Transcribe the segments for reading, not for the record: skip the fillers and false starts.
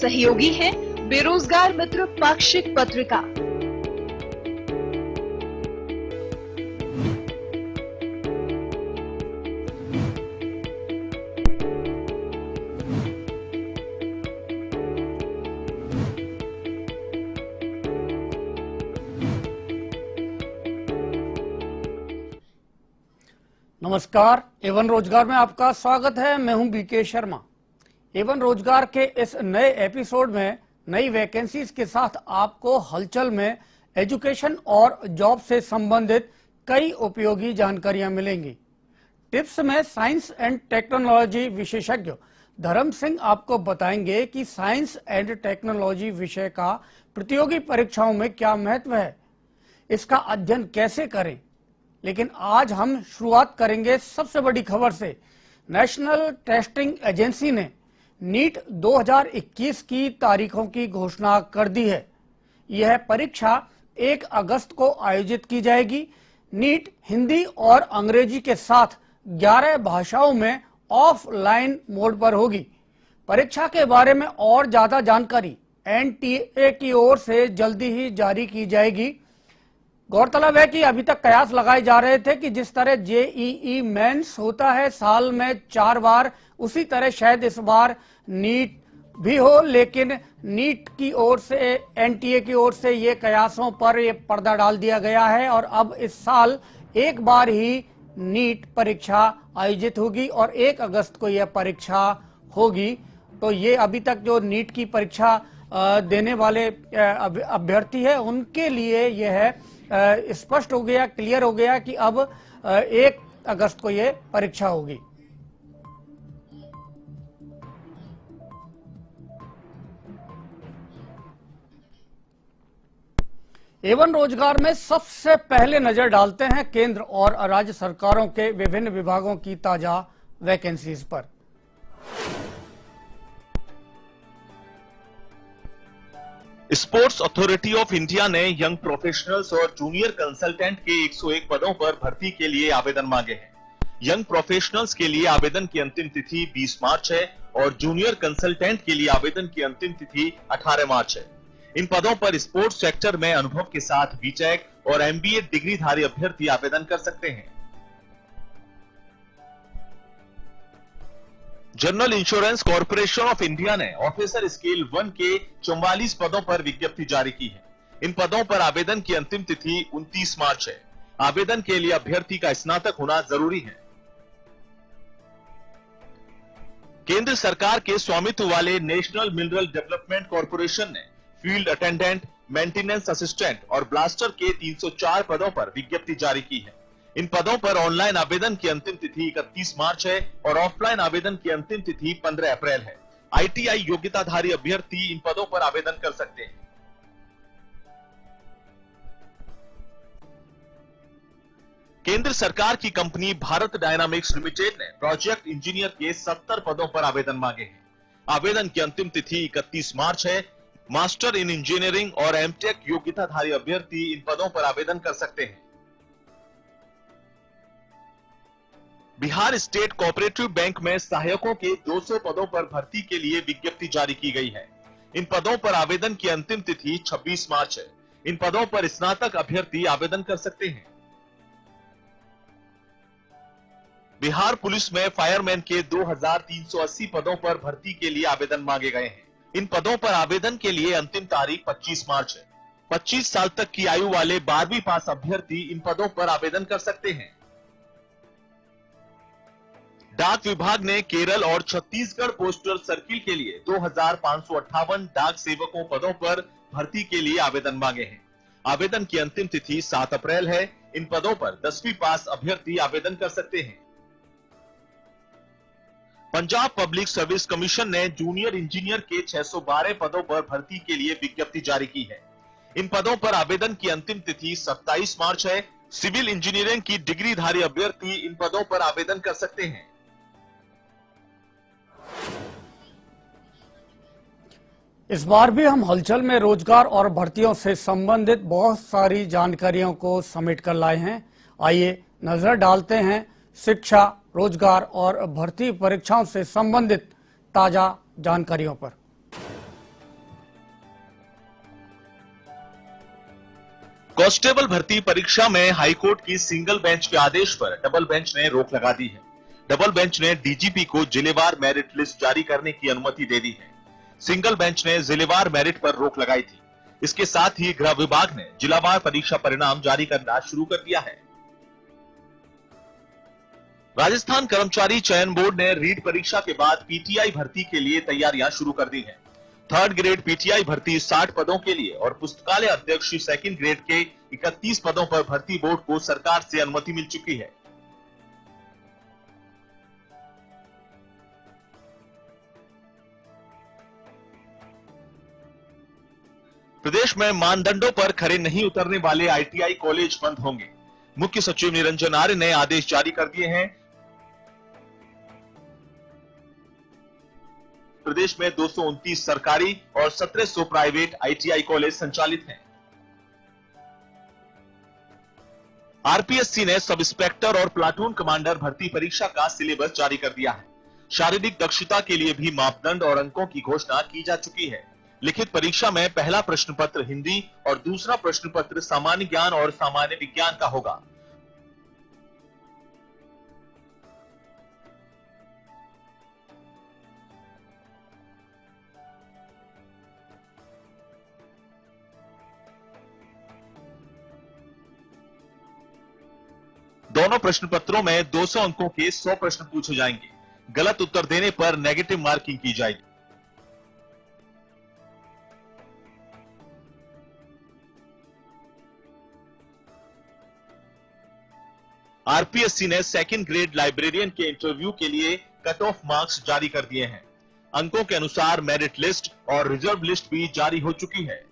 सहयोगी है बेरोजगार मित्र पाक्षिक पत्रिका। नमस्कार, एवन रोजगार में आपका स्वागत है। मैं हूं बीके शर्मा। एवन रोजगार के इस नए एपिसोड में नई वैकेंसीज के साथ आपको हलचल में एजुकेशन और जॉब से संबंधित कई उपयोगी जानकारियां मिलेंगी। टिप्स में साइंस एंड टेक्नोलॉजी विशेषज्ञ धर्म सिंह आपको बताएंगे कि साइंस एंड टेक्नोलॉजी विषय का प्रतियोगी परीक्षाओं में क्या महत्व है, इसका अध्ययन कैसे करें। लेकिन आज हम शुरुआत करेंगे सबसे बड़ी खबर से। नेशनल टेस्टिंग एजेंसी ने नीट 2021 की तारीखों की घोषणा कर दी है। यह परीक्षा 1 अगस्त को आयोजित की जाएगी। नीट हिंदी और अंग्रेजी के साथ 11 भाषाओं में ऑफलाइन मोड पर होगी। परीक्षा के बारे में और ज्यादा जानकारी एनटीए की ओर से जल्दी ही जारी की जाएगी। गौरतलब है कि अभी तक कयास लगाए जा रहे थे कि जिस तरह जेईई मेंस होता है साल में 4 बार, उसी तरह शायद इस बार नीट भी हो। लेकिन नीट की ओर से, एनटीए की ओर से ये कयासों पर ये पर्दा डाल दिया गया है और अब इस साल एक बार ही नीट परीक्षा आयोजित होगी और 1 अगस्त को यह परीक्षा होगी। तो ये अभी तक जो नीट की परीक्षा देने वाले अभ्यर्थी है उनके लिए यह स्पष्ट हो गया, क्लियर हो गया कि अब 1 अगस्त को यह परीक्षा होगी। एवन रोजगार में सबसे पहले नजर डालते हैं केंद्र और राज्य सरकारों के विभिन्न विभागों की ताजा वैकेंसीज पर। स्पोर्ट्स अथॉरिटी ऑफ इंडिया ने यंग प्रोफेशनल्स और जूनियर कंसल्टेंट के 101 पदों पर भर्ती के लिए आवेदन मांगे हैं। यंग प्रोफेशनल्स के लिए आवेदन की अंतिम तिथि 20 मार्च है और जूनियर कंसल्टेंट के लिए आवेदन की अंतिम तिथि 18 मार्च है। इन पदों पर स्पोर्ट्स सेक्टर में अनुभव के साथ बीटेक और एमबीए डिग्रीधारी अभ्यर्थी आवेदन कर सकते हैं। General insurance corporation of India ने ऑफिसर स्केल 1 के 44 पदों पर विज्ञप्ति जारी की है। इन पदों पर आवेदन की अंतिम तिथि 29 मार्च है। आवेदन के लिए अभ्यर्थी का स्नातक होना जरूरी है। केंद्र सरकार के स्वामित्व वाले नेशनल मिनरल डेवलपमेंट कॉर्पोरेशन ने फील्ड अटेंडेंट, मेंटेनेंस असिस्टेंट और ब्लास्टर के 304 पदों पर विज्ञप्ति जारी की है। इन पदों पर ऑनलाइन आवेदन की अंतिम तिथि 31 मार्च है और ऑफलाइन आवेदन की अंतिम तिथि 15 अप्रैल है। आईटीआई योग्यताधारी अभ्यर्थी इन पदों पर आवेदन कर सकते हैं। केंद्र सरकार की कंपनी भारत डायनामिक्स लिमिटेड ने प्रोजेक्ट इंजीनियर के 70 पदों पर आवेदन मांगे हैं। आवेदन की अंतिम तिथि 31 मार्च है। मास्टर इन इंजीनियरिंग और एमटेक योग्यताधारी अभ्यर्थी इन पदों पर आवेदन कर सकते हैं। बिहार स्टेट कोऑपरेटिव बैंक में सहायकों के 200 पदों पर भर्ती के लिए विज्ञप्ति जारी की गई है। इन पदों पर आवेदन की अंतिम तिथि 26 मार्च है। इन पदों पर स्नातक अभ्यर्थी आवेदन कर सकते हैं। बिहार पुलिस में फायरमैन के 2380 पदों पर भर्ती के लिए आवेदन मांगे गए हैं। इन पदों पर आवेदन के लिए अंतिम तारीख 25 मार्च है। 25 साल तक की आयु वाले 12वीं पास अभ्यर्थी इन पदों पर आवेदन कर सकते हैं। डाक विभाग ने केरल और छत्तीसगढ़ पोस्टल सर्किल के लिए 2558 डाक सेवकों पदों पर भर्ती के लिए आवेदन मांगे हैं। आवेदन की अंतिम तिथि 7 अप्रैल है। इन पदों पर 10वीं पास अभ्यर्थी आवेदन कर सकते हैं। पंजाब पब्लिक सर्विस कमीशन ने जूनियर इंजीनियर के 612 पदों पर भर्ती के लिए विज्ञप्ति जारी की है। इन पदों पर आवेदन की अंतिम तिथि 27 मार्च है। सिविल इंजीनियरिंग की डिग्रीधारी अभ्यर्थी इन पदों पर आवेदन कर सकते हैं। इस बार भी हम हलचल में रोजगार और भर्तियों से संबंधित बहुत सारी जानकारियों को समेट कर लाए हैं। आइए नजर डालते हैं शिक्षा, रोजगार और भर्ती परीक्षाओं से संबंधित ताजा जानकारियों पर। कांस्टेबल भर्ती परीक्षा में हाईकोर्ट की सिंगल बेंच के आदेश पर डबल बेंच ने रोक लगा दी है। डबल बेंच ने डीजीपी को जिलेवार मेरिट लिस्ट जारी करने की अनुमति दे दी है। सिंगल बेंच ने जिलेवार मेरिट पर रोक लगाई थी। इसके साथ ही गृह विभाग ने जिलावार परीक्षा परिणाम जारी करना शुरू कर दिया है। राजस्थान कर्मचारी चयन बोर्ड ने रीट परीक्षा के बाद पीटीआई भर्ती के लिए तैयारियां शुरू कर दी हैं। थर्ड ग्रेड पीटीआई भर्ती 60 पदों के लिए और पुस्तकालय अध्यक्ष सेकंड ग्रेड के 31 पदों पर भर्ती बोर्ड को सरकार से अनुमति मिल चुकी है। प्रदेश में मानदंडों पर खरे नहीं उतरने वाले आईटीआई कॉलेज बंद होंगे। मुख्य सचिव निरंजन आर्य ने आदेश जारी कर दिए हैं। प्रदेश में 229 सरकारी और 1700 प्राइवेट आईटीआई कॉलेज संचालित हैं। आरपीएससी ने सब इंस्पेक्टर और प्लाटून कमांडर भर्ती परीक्षा का सिलेबस जारी कर दिया है। शारीरिक दक्षता के लिए भी मापदंड और अंकों की घोषणा की जा चुकी है। लिखित परीक्षा में पहला प्रश्न पत्र हिंदी और दूसरा प्रश्न पत्र सामान्य ज्ञान और सामान्य विज्ञान का होगा। दोनों प्रश्न पत्रों में 200 अंकों के 100 प्रश्न पूछे जाएंगे। गलत उत्तर देने पर नेगेटिव मार्किंग की जाएगी। आरपीएससी ने सेकंड ग्रेड लाइब्रेरियन के इंटरव्यू के लिए कट ऑफ मार्क्स जारी कर दिए हैं। अंकों के अनुसार मेरिट लिस्ट और रिजर्व लिस्ट भी जारी हो चुकी है।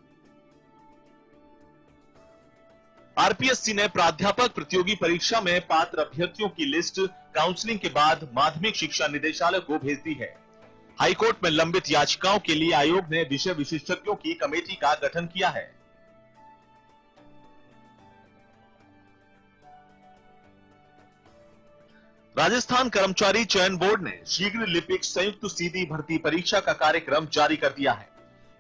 आरपीएससी ने प्राध्यापक प्रतियोगी परीक्षा में पात्र अभ्यर्थियों की लिस्ट काउंसलिंग के बाद माध्यमिक शिक्षा निदेशालय को भेज दी है। हाईकोर्ट में लंबित याचिकाओं के लिए आयोग ने विषय विशेषज्ञों की कमेटी का गठन किया है। राजस्थान कर्मचारी चयन बोर्ड ने शीघ्र लिपिक संयुक्त सीधी भर्ती परीक्षा का कार्यक्रम जारी कर दिया है।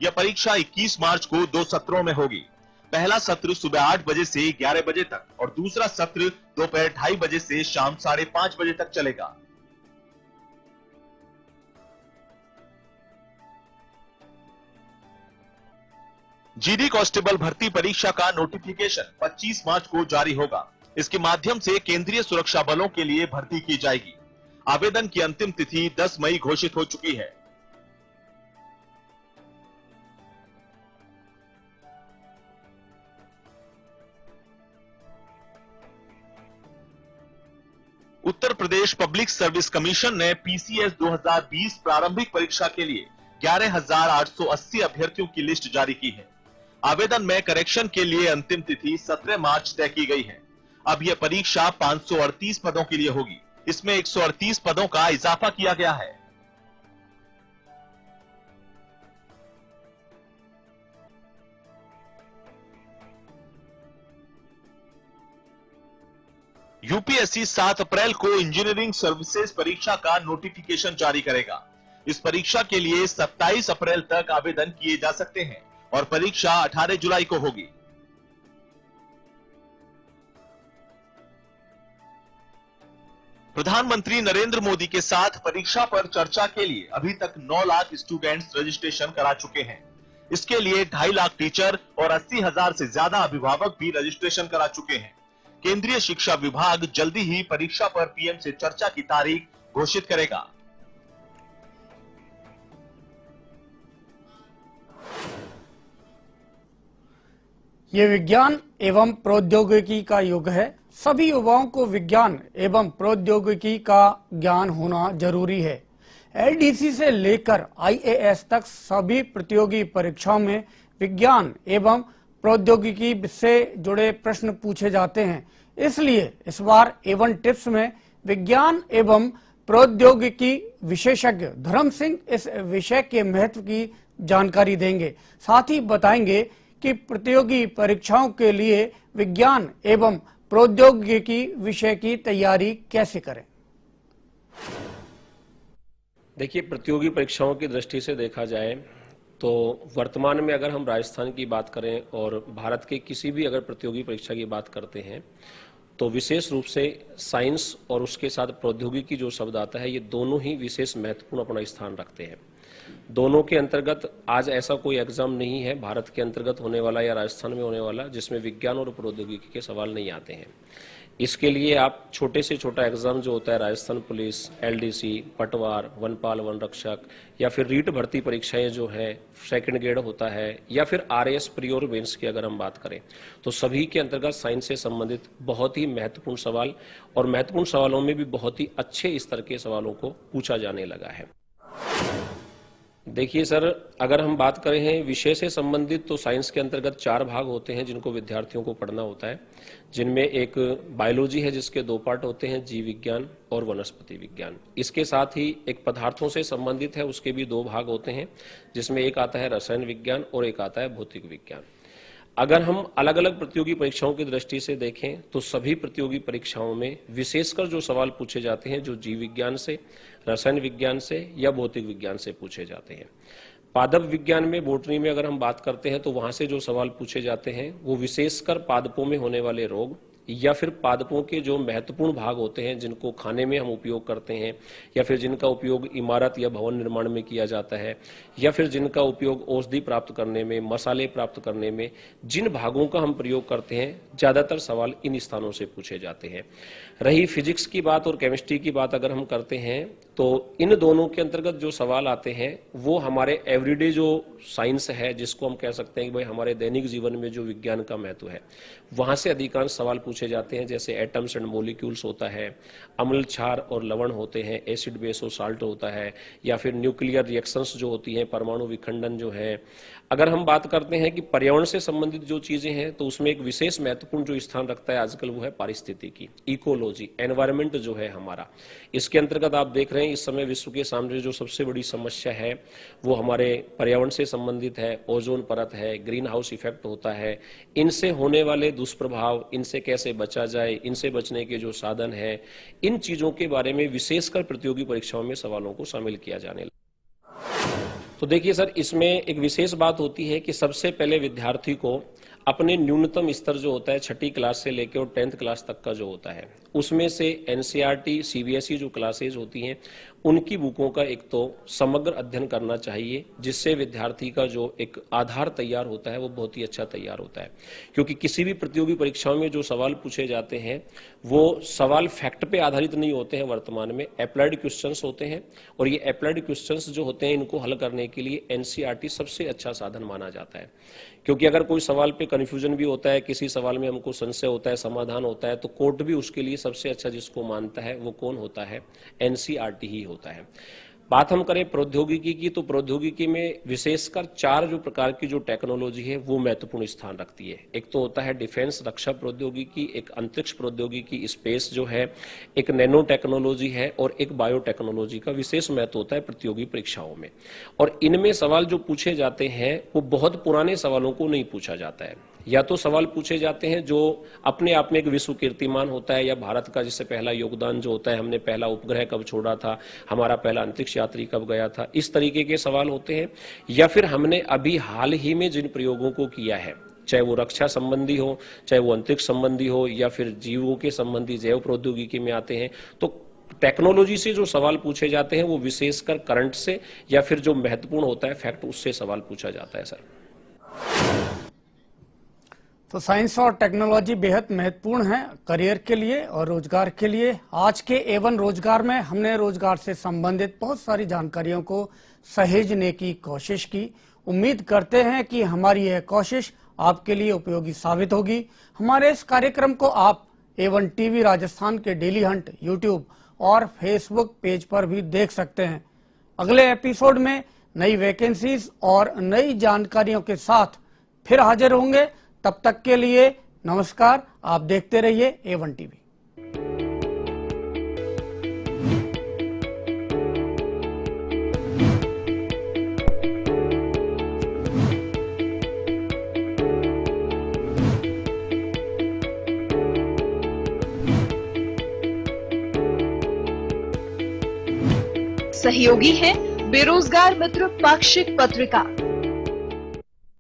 यह परीक्षा 21 मार्च को 2 सत्रों में होगी। पहला सत्र सुबह 8 बजे से 11 बजे तक और दूसरा सत्र दोपहर 2:30 बजे से शाम 5:30 बजे तक चलेगा। जीडी कांस्टेबल भर्ती परीक्षा का नोटिफिकेशन 25 मार्च को जारी होगा। इसके माध्यम से केंद्रीय सुरक्षा बलों के लिए भर्ती की जाएगी। आवेदन की अंतिम तिथि 10 मई घोषित हो चुकी है। Uttar Pradesh public service commission ने पीसीएस 2020 प्रारंभिक परीक्षा के लिए 11,880 अभ्यर्थियों की लिस्ट जारी की है। आवेदन में करेक्शन के लिए अंतिम तिथि 17 मार्च तय की गई है। अब यह परीक्षा 538 पदों के लिए होगी। इसमें 138 पदों का इजाफा किया गया है। यूपीएससी 7 अप्रैल को इंजीनियरिंग सर्विसेज परीक्षा का नोटिफिकेशन जारी करेगा। इस परीक्षा के लिए 27 अप्रैल तक आवेदन किए जा सकते हैं और परीक्षा 18 जुलाई को होगी। प्रधानमंत्री नरेंद्र मोदी के साथ परीक्षा पर चर्चा के लिए अभी तक 9 लाख स्टूडेंट्स रजिस्ट्रेशन करा चुके हैं। इसके लिए 2.5 लाख टीचर और 80,000 से ज्यादा अभिभावक भी रजिस्ट्रेशन करा चुके हैं। केंद्रीय शिक्षा विभाग जल्दी ही परीक्षा पर पीएम से चर्चा की तारीख घोषित करेगा। ये विज्ञान एवं प्रौद्योगिकी का युग है। सभी युवाओं को विज्ञान एवं प्रौद्योगिकी का ज्ञान होना जरूरी है। एलडीसी से लेकर आईएएस तक सभी प्रतियोगी परीक्षाओं में विज्ञान एवं प्रौद्योगिकी से जुड़े प्रश्न पूछे जाते हैं। इसलिए इस बार A1 टिप्स में विज्ञान एवं प्रौद्योगिकी विशेषज्ञ धर्म सिंह इस विषय के महत्व की जानकारी देंगे। साथ ही बताएंगे कि प्रतियोगी परीक्षाओं के लिए विज्ञान एवं प्रौद्योगिकी विषय की तैयारी कैसे करें। देखिए, प्रतियोगी परीक्षाओं की दृष्टि से देखा जाए तो वर्तमान में अगर हम राजस्थान की बात करें और भारत के किसी भी अगर प्रतियोगी परीक्षा की बात करते हैं तो विशेष रूप से साइंस और उसके साथ प्रौद्योगिकी जो शब्द आता है, ये दोनों ही विशेष महत्वपूर्ण अपना स्थान रखते हैं। दोनों के अंतर्गत आज ऐसा कोई एग्जाम नहीं है भारत के अंतर्गत होने वाला या राजस्थान में होने वाला जिसमें विज्ञान और प्रौद्योगिकी के सवाल नहीं आते हैं। इसके लिए आप छोटे से छोटा एग्जाम जो होता है राजस्थान पुलिस, एलडीसी, पटवार, वनपाल, वन रक्षक या फिर रीट भर्ती परीक्षाएं जो है, सेकंड ग्रेड होता है या फिर आरएएस प्री और मेंस की अगर हम बात करें तो सभी के अंतर्गत साइंस से संबंधित बहुत ही महत्वपूर्ण सवाल और महत्वपूर्ण सवालों में भी बहुत ही अच्छे स्तर के सवालों को पूछा जाने लगा है। देखिए सर, अगर हम बात करें हैं विषय से संबंधित तो साइंस के अंतर्गत 4 भाग होते हैं जिनको विद्यार्थियों को पढ़ना होता है, जिनमें एक बायोलॉजी है जिसके 2 पार्ट होते हैं, जीव विज्ञान और वनस्पति विज्ञान। इसके साथ ही एक पदार्थों से संबंधित है, उसके भी 2 भाग होते हैं जिसमें एक आता है रसायन विज्ञान और एक आता है भौतिक विज्ञान। अगर हम अलग अलग प्रतियोगी परीक्षाओं की दृष्टि से देखें तो सभी प्रतियोगी परीक्षाओं में विशेषकर जो सवाल पूछे जाते हैं जो जीव विज्ञान से, रसायन विज्ञान से या भौतिक विज्ञान से पूछे जाते हैं। पादप विज्ञान में, बोटनी में अगर हम बात करते हैं तो वहां से जो सवाल पूछे जाते हैं वो विशेषकर पादपों में होने वाले रोग या फिर पादपों के जो महत्वपूर्ण भाग होते हैं जिनको खाने में हम उपयोग करते हैं या फिर जिनका उपयोग इमारत या भवन निर्माण में किया जाता है या फिर जिनका उपयोग औषधि प्राप्त करने में, मसाले प्राप्त करने में, जिन भागों का हम प्रयोग करते हैं ज्यादातर सवाल इन स्थानों से पूछे जाते हैं। रही फिजिक्स की बात और केमिस्ट्री की बात अगर हम करते हैं तो इन दोनों के अंतर्गत जो सवाल आते हैं वो हमारे एवरीडे जो साइंस है जिसको हम कह सकते हैं कि भाई हमारे दैनिक जीवन में जो विज्ञान का महत्व है वहां से अधिकांश सवाल पूछे जाते हैं। जैसे एटम्स एंड मॉलिक्यूल्स होता है, अम्ल, क्षार और लवण होते हैं, एसिड, बेस और साल्ट होता है, या फिर न्यूक्लियर रिएक्शंस जो होती हैं, परमाणु विखंडन जो है। अगर हम बात करते हैं कि पर्यावरण से संबंधित जो चीजें हैं तो उसमें एक विशेष महत्वपूर्ण जो स्थान रखता है आजकल वो है पारिस्थितिकी, इकोलॉजी, एनवायरमेंट जो है हमारा। इसके अंतर्गत आप देख रहे हैं इस समय विश्व के सामने जो सबसे बड़ी समस्या है वो हमारे पर्यावरण से संबंधित है, ओजोन परत है, ग्रीन हाउस इफेक्ट होता है, इनसे होने वाले दुष्प्रभाव, इनसे कैसे बचा जाए, इनसे बचने के जो साधन है, इन चीजों के बारे में विशेषकर प्रतियोगी परीक्षाओं में सवालों को शामिल किया जाने लगा। तो देखिए सर, इसमें एक विशेष बात होती है कि सबसे पहले विद्यार्थी को अपने न्यूनतम स्तर जो होता है 6ठी क्लास से लेकर और 10th क्लास तक का जो होता है उसमें से एनसीईआरटी, सीबीएसई जो क्लासेज होती हैं उनकी बुकों का एक तो समग्र अध्ययन करना चाहिए, जिससे विद्यार्थी का जो एक आधार तैयार होता है वो बहुत ही अच्छा तैयार होता है। क्योंकि किसी भी प्रतियोगी परीक्षाओं में जो सवाल पूछे जाते हैं वो सवाल फैक्ट पे आधारित नहीं होते हैं, वर्तमान में अप्लाइड क्वेश्चंस होते हैं और ये अप्लाइड क्वेश्चंस जो होते हैं इनको हल करने के लिए एनसीईआरटी सबसे अच्छा साधन माना जाता है। क्योंकि अगर कोई सवाल पे कंफ्यूजन भी होता है, किसी सवाल में हमको संशय होता है, समाधान होता है, तो कोर्ट भी उसके लिए सबसे अच्छा जिसको मानता है वो कौन होता है? एनसीईआरटी ही होता है। बात हम करें प्रौद्योगिकी की तो प्रौद्योगिकी में विशेषकर 4 जो प्रकार की जो टेक्नोलॉजी है वो महत्वपूर्ण स्थान रखती है। एक तो होता है डिफेंस, रक्षा प्रौद्योगिकी, एक अंतरिक्ष प्रौद्योगिकी, स्पेस जो है, एक नैनो टेक्नोलॉजी है और एक बायोटेक्नोलॉजी का विशेष महत्व होता है प्रतियोगी परीक्षाओं में। और इनमें सवाल जो पूछे जाते हैं वो बहुत पुराने सवालों को नहीं पूछा जाता है, या तो सवाल पूछे जाते हैं जो अपने आप में एक विश्व कीर्तिमान होता है, या भारत का जिससे पहला योगदान जो होता है, हमने पहला उपग्रह कब छोड़ा था, हमारा पहला अंतरिक्ष यात्री कब गया था, इस तरीके के सवाल होते हैं। या फिर हमने अभी हाल ही में जिन प्रयोगों को किया है, चाहे वो रक्षा संबंधी हो, चाहे वो अंतरिक्ष संबंधी हो, या फिर जीवों के संबंधी जैव प्रौद्योगिकी में आते हैं, तो टेक्नोलॉजी से जो सवाल पूछे जाते हैं वो विशेषकर करंट से या फिर जो महत्वपूर्ण होता है फैक्ट, उससे सवाल पूछा जाता है सर। तो साइंस और टेक्नोलॉजी बेहद महत्वपूर्ण है करियर के लिए और रोजगार के लिए। आज के A1 रोजगार में हमने रोजगार से संबंधित बहुत सारी जानकारियों को सहेजने की कोशिश की। उम्मीद करते हैं कि हमारी यह कोशिश आपके लिए उपयोगी साबित होगी। हमारे इस कार्यक्रम को आप A1 टीवी राजस्थान के डेली हंट यूट्यूब और फेसबुक पेज पर भी देख सकते हैं। अगले एपिसोड में नई वैकेंसीज और नई जानकारियों के साथ फिर हाजिर होंगे। तब तक के लिए नमस्कार। आप देखते रहिए A1 टीवी। सहयोगी है बेरोजगार मित्र पाक्षिक पत्रिका।